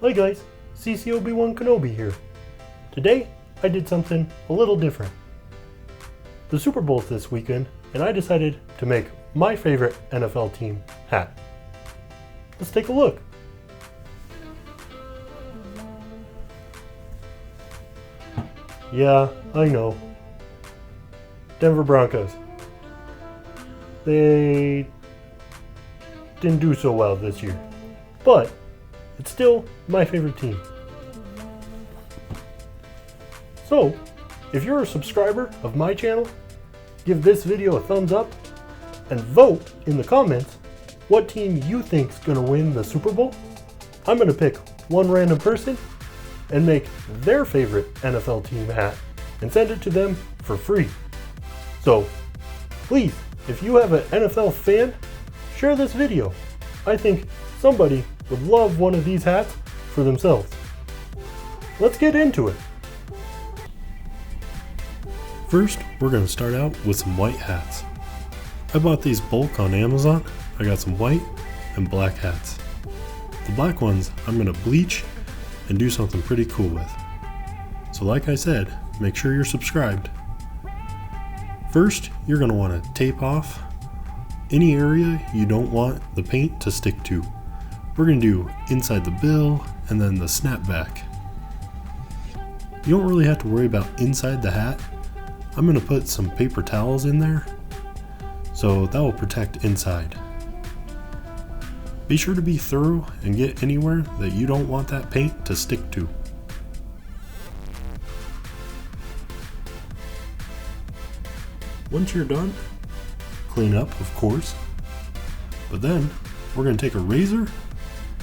Hi guys, CCOB1 Kenobi here. Today, I did something a little different. The Super Bowl's this weekend, and I decided to make my favorite NFL team hat. Let's take a look. Yeah, I know. Denver Broncos. They didn't do so well this year, but it's still my favorite team. So, if you're a subscriber of my channel, give this video a thumbs up and vote in the comments what team you think's gonna win the Super Bowl. I'm gonna pick one random person and make their favorite NFL team hat and send it to them for free. So, please, if you have an NFL fan, share this video. I think somebody would love one of these hats for themselves. Let's get into it. First, we're going to start out with some white hats. I bought these bulk on Amazon. I got some white and black hats. The black ones I'm going to bleach and do something pretty cool with. So like I said, make sure you're subscribed. First, you're going to want to tape off any area you don't want the paint to stick to. We're going to do inside the bill and then the snapback. You don't really have to worry about inside the hat. I'm going to put some paper towels in there, so that will protect inside. Be sure to be thorough and get anywhere that you don't want that paint to stick to. Once you're done, clean up, of course, but then we're going to take a razor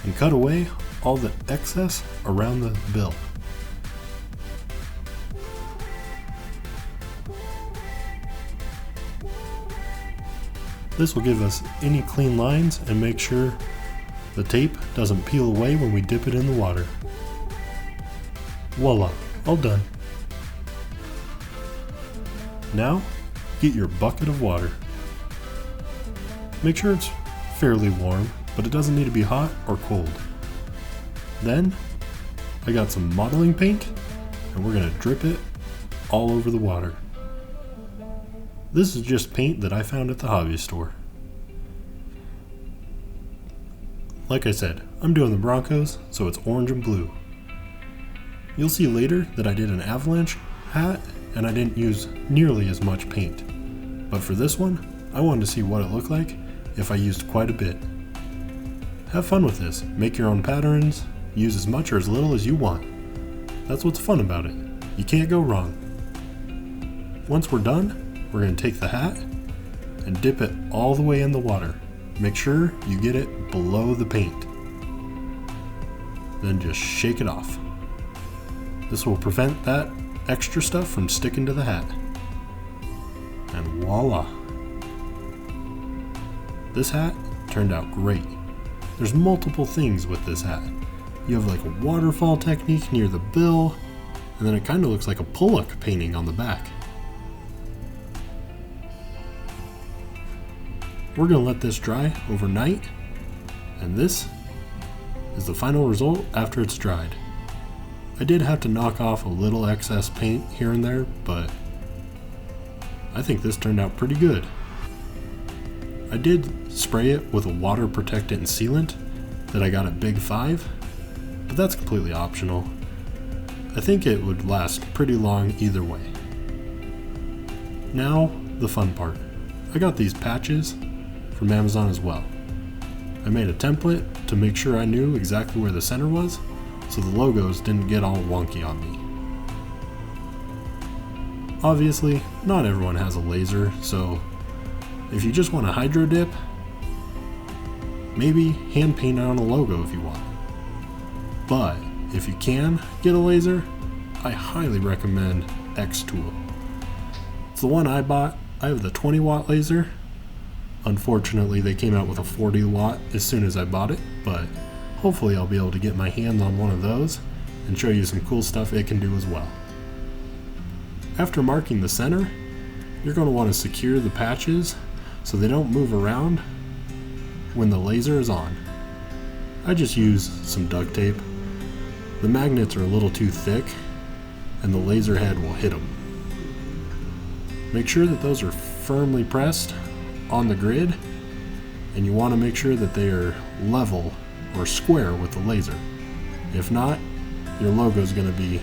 and cut away all the excess around the bill. This will give us any clean lines and make sure the tape doesn't peel away when we dip it in the water. Voila, all done. Now, get your bucket of water. Make sure it's fairly warm, but it doesn't need to be hot or cold. Then, I got some modeling paint, and we're going to drip it all over the water. This is just paint that I found at the hobby store. Like I said, I'm doing the Broncos, so it's orange and blue. You'll see later that I did an Avalanche hat, and I didn't use nearly as much paint. But for this one, I wanted to see what it looked like if I used quite a bit. Have fun with this. Make your own patterns, use as much or as little as you want. That's what's fun about it. You can't go wrong. Once we're done, we're going to take the hat and dip it all the way in the water. Make sure you get it below the paint. Then just shake it off. This will prevent that extra stuff from sticking to the hat. And voila! This hat turned out great. There's multiple things with this hat. You have like a waterfall technique near the bill, and then it kind of looks like a Pollock painting on the back. We're going to let this dry overnight, and this is the final result after it's dried. I did have to knock off a little excess paint here and there, but I think this turned out pretty good. I did spray it with a water protectant and sealant that I got at Big 5, but that's completely optional. I think it would last pretty long either way. Now, the fun part. I got these patches from Amazon as well. I made a template to make sure I knew exactly where the center was, so the logos didn't get all wonky on me. Obviously, not everyone has a laser, so if you just want to hydro dip, maybe hand paint on a logo if you want. But if you can get a laser, I highly recommend Xtool. It's the one I bought. I have the 20 watt laser. Unfortunately, they came out with a 40 watt as soon as I bought it, but hopefully I'll be able to get my hands on one of those and show you some cool stuff it can do as well. After marking the center, you're going to want to secure the patches so they don't move around when the laser is on. I just use some duct tape. the magnets are a little too thick and the laser head will hit them. Make sure that those are firmly pressed on the grid, and you want to make sure that they are level or square with the laser. If not, your logo is going to be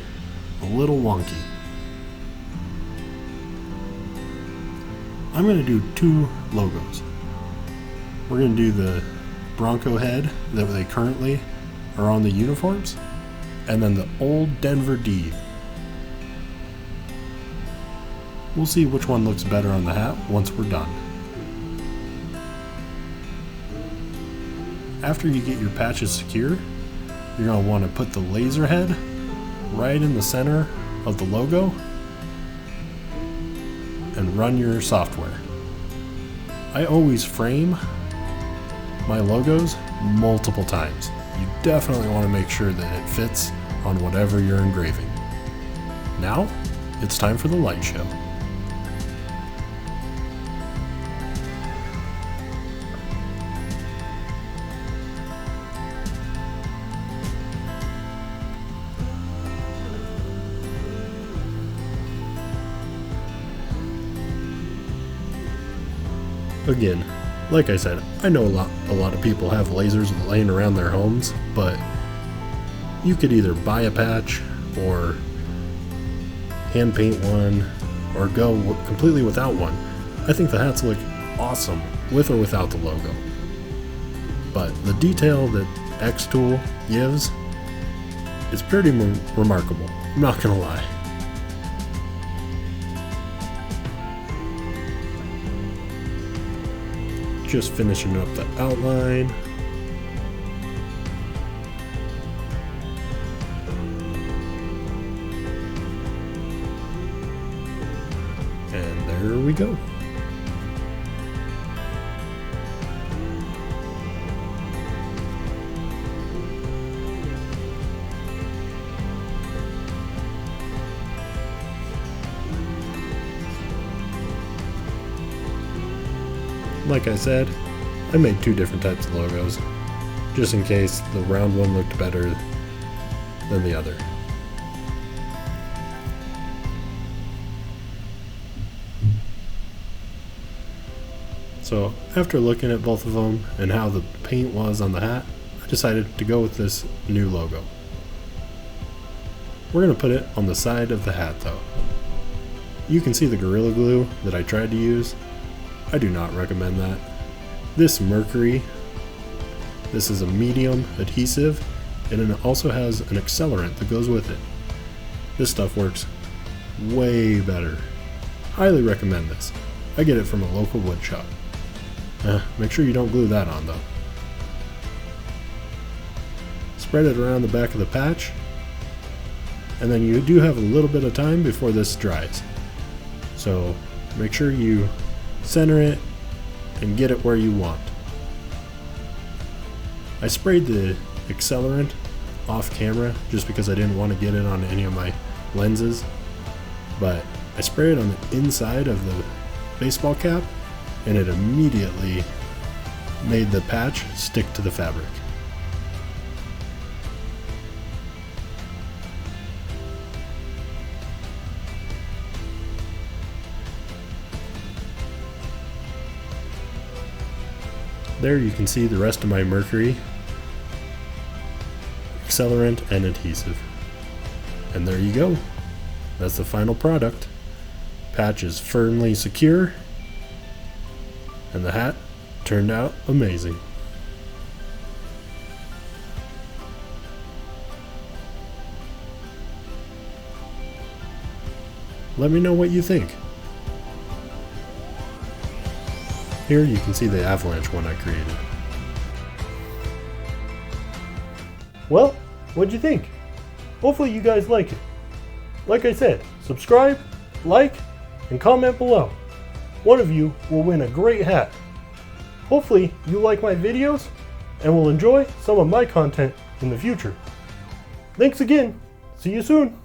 a little wonky. I'm going to do two logos. We're going to do the Bronco head that they currently are on the uniforms, and then the old Denver D. We'll see which one looks better on the hat once we're done. After you get your patches secure, you're going to want to put the laser head right in the center of the logo and run your software. I always frame my logos multiple times. You definitely want to make sure that it fits on whatever you're engraving. Now, it's time for the light show. Again, like I said, I know a lot of people have lasers laying around their homes, but you could either buy a patch or hand paint one or go completely without one. I think the hats look awesome with or without the logo. But the detail that Xtool gives is pretty remarkable, I'm not gonna lie. Just finishing up the outline. And there we go. Like I said, I made two different types of logos, just in case the round one looked better than the other. So after looking at both of them and how the paint was on the hat, I decided to go with this new logo. We're going to put it on the side of the hat though. You can see the Gorilla Glue that I tried to use. I do not recommend that. This Mercury, this is a medium adhesive, and it also has an accelerant that goes with it. This stuff works way better. Highly recommend this. I get it from a local wood shop. Make sure you don't glue that on though. Spread it around the back of the patch, and then you do have a little bit of time before this dries. So make sure you center it and get it where you want. I sprayed the accelerant off camera just because I didn't want to get it on any of my lenses, but I sprayed it on the inside of the baseball cap and it immediately made the patch stick to the fabric. There you can see the rest of my Mercury, accelerant, and adhesive. And there you go. That's the final product. Patch is firmly secure, and the hat turned out amazing. Let me know what you think. Here you can see the avalanche one I created. Well, what'd you think? Hopefully you guys like it. Like I said, subscribe, like, and comment below. One of you will win a great hat. Hopefully you like my videos and will enjoy some of my content in the future. Thanks again. See you soon.